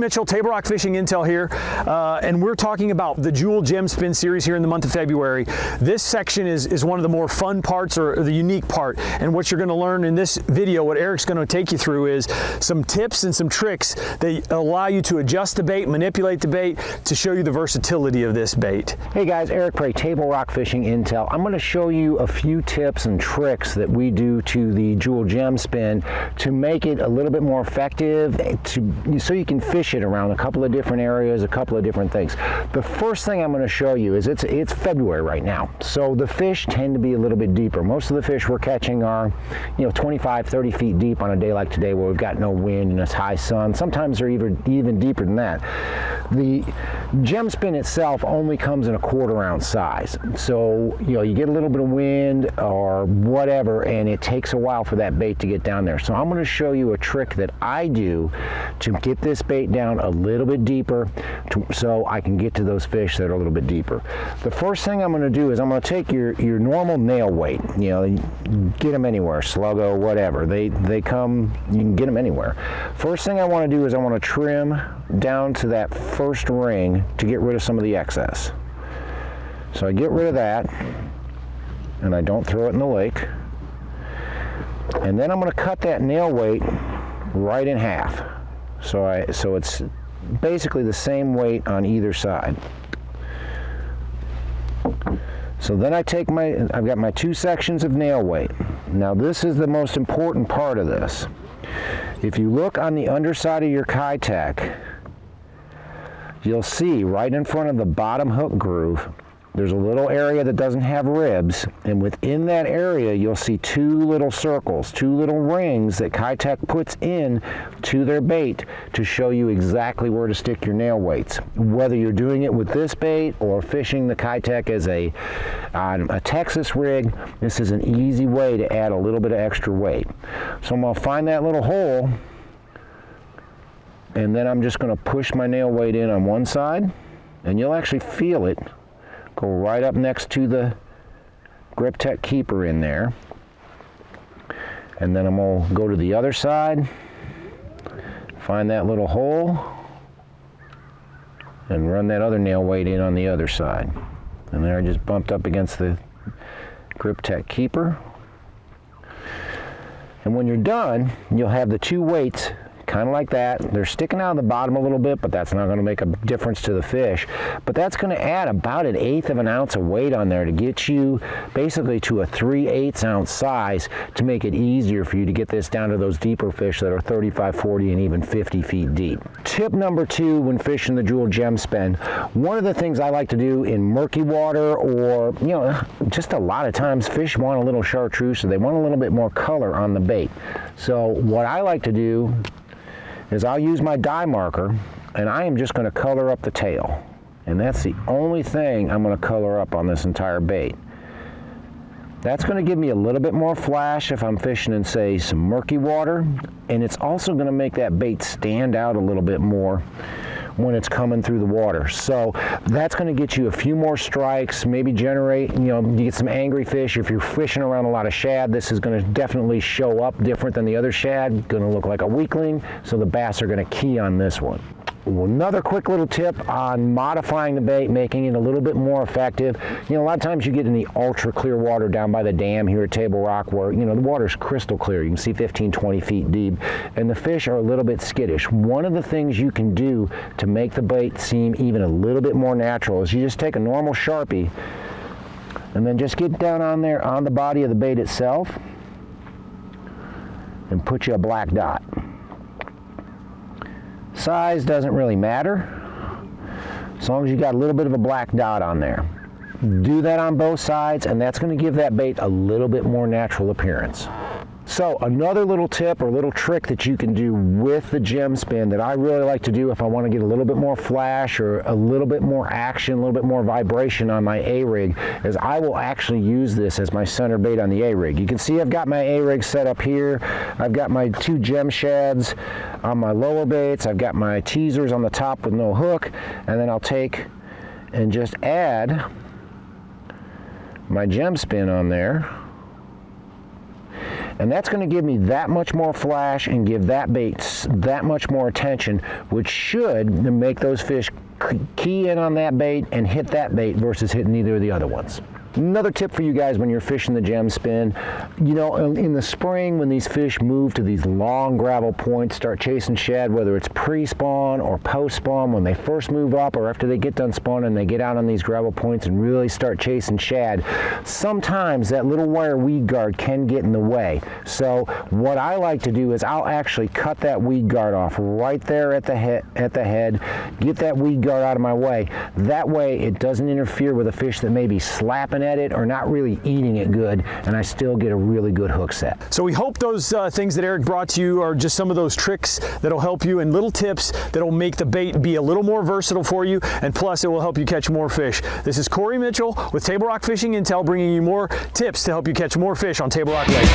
Mitchell, Table Rock Fishing Intel here, and we're talking about the Jewel Gem Spin series here in the month of February. This section is one of the more fun parts, or the unique part, and what you're going to learn in this video, what Eric's going to take you through, is some tips and some tricks that allow you to adjust the bait, manipulate the bait, to show you the versatility of this bait. Hey guys, Eric Prey, Table Rock Fishing Intel. I'm going to show you a few tips and tricks that we do to the Jewel Gem Spin to make it a little bit more effective, so you can fish it around a couple of different areas, a couple of different things. The first thing I'm going to show you is it's February right now, so the fish tend to be a little bit deeper. Most of the fish we're catching are 25, 30 feet deep on a day like today where we've got no wind and it's high sun. Sometimes they're even deeper than that. The Gem Spin itself only comes in a 1/4 ounce size, so you get a little bit of wind or whatever and it takes a while for that bait to get down there. So I'm going to show you a trick that I do to get this bait down a little bit deeper so I can get to those fish that are a little bit deeper. The first thing I'm going to do is I'm going to take your normal nail weight, get them anywhere, Sluggo, whatever, they come, you can get them anywhere. First thing I want to do is I want to trim down to that first ring to get rid of some of the excess. So I get rid of that and I don't throw it in the lake, and then I'm going to cut that nail weight right in half. So it's basically the same weight on either side. So then I've got my 2 sections of nail weight. Now this is the most important part of this. If you look on the underside of your Keitech, you'll see right in front of the bottom hook groove, there's a little area that doesn't have ribs, and within that area you'll see 2 little circles, 2 little rings that Keitech puts in to their bait to show you exactly where to stick your nail weights. Whether you're doing it with this bait or fishing the Keitech as on a Texas rig, this is an easy way to add a little bit of extra weight. So I'm going to find that little hole, and then I'm just going to push my nail weight in on one side, and you'll actually feel it go right up next to the Grip-Tech keeper in there. And then I'm going to go to the other side, find that little hole, and run that other nail weight in on the other side. And there I just bumped up against the Grip-Tech keeper. And when you're done, you'll have the 2 weights kind of like that. They're sticking out of the bottom a little bit, but that's not going to make a difference to the fish. But that's going to add about 1/8 of an ounce of weight on there to get you basically to a 3/8 ounce size, to make it easier for you to get this down to those deeper fish that are 35, 40, and even 50 feet deep. Tip number 2 when fishing the Jewel Gem Spin, one of the things I like to do in murky water, or just a lot of times fish want a little chartreuse, so they want a little bit more color on the bait. So what I like to do is I'll use my dye marker and I am just going to color up the tail. And that's the only thing I'm going to color up on this entire bait. That's going to give me a little bit more flash if I'm fishing in, say, some murky water, and it's also going to make that bait stand out a little bit more when it's coming through the water. So that's going to get you a few more strikes, maybe generate, you get some angry fish. If you're fishing around a lot of shad, this is going to definitely show up different than the other shad, going to look like a weakling, so the bass are going to key on this one. Another quick little tip on modifying the bait, making it a little bit more effective. A lot of times you get in the ultra clear water down by the dam here at Table Rock where, the water's crystal clear. You can see 15, 20 feet deep, and the fish are a little bit skittish. One of the things you can do to make the bait seem even a little bit more natural is you just take a normal Sharpie and then just get down on there on the body of the bait itself and put you a black dot. Size doesn't really matter, as long as you got a little bit of a black dot on there. Do that on both sides, and that's going to give that bait a little bit more natural appearance. So another little tip or little trick that you can do with the Gem Spin that I really like to do if I want to get a little bit more flash or a little bit more action, a little bit more vibration on my A-rig, is I will actually use this as my center bait on the A-rig. You can see I've got my A-rig set up here. I've got my 2 gem shads on my lower baits. I've got my teasers on the top with no hook, and then I'll take and just add my Gem Spin on there. And that's going to give me that much more flash and give that bait that much more attention, which should make those fish key in on that bait and hit that bait versus hitting either of the other ones. Another tip for you guys when you're fishing the gem spin, you know, in the spring when these fish move to these long gravel points, start chasing shad, whether it's pre-spawn or post-spawn, when they first move up or after they get done spawning, they get out on these gravel points and really start chasing shad, sometimes that little wire weed guard can get in the way. So what I like to do is I'll actually cut that weed guard off right there at the head, get that weed guard out of my way. That way it doesn't interfere with a fish that may be slapping at it or not really eating it good, and I still get a really good hook set. So we hope those things that Eric brought to you are just some of those tricks that'll help you and little tips that'll make the bait be a little more versatile for you, and plus it will help you catch more fish. This is Corey Mitchell with Table Rock Fishing Intel, bringing you more tips to help you catch more fish on Table Rock Lake.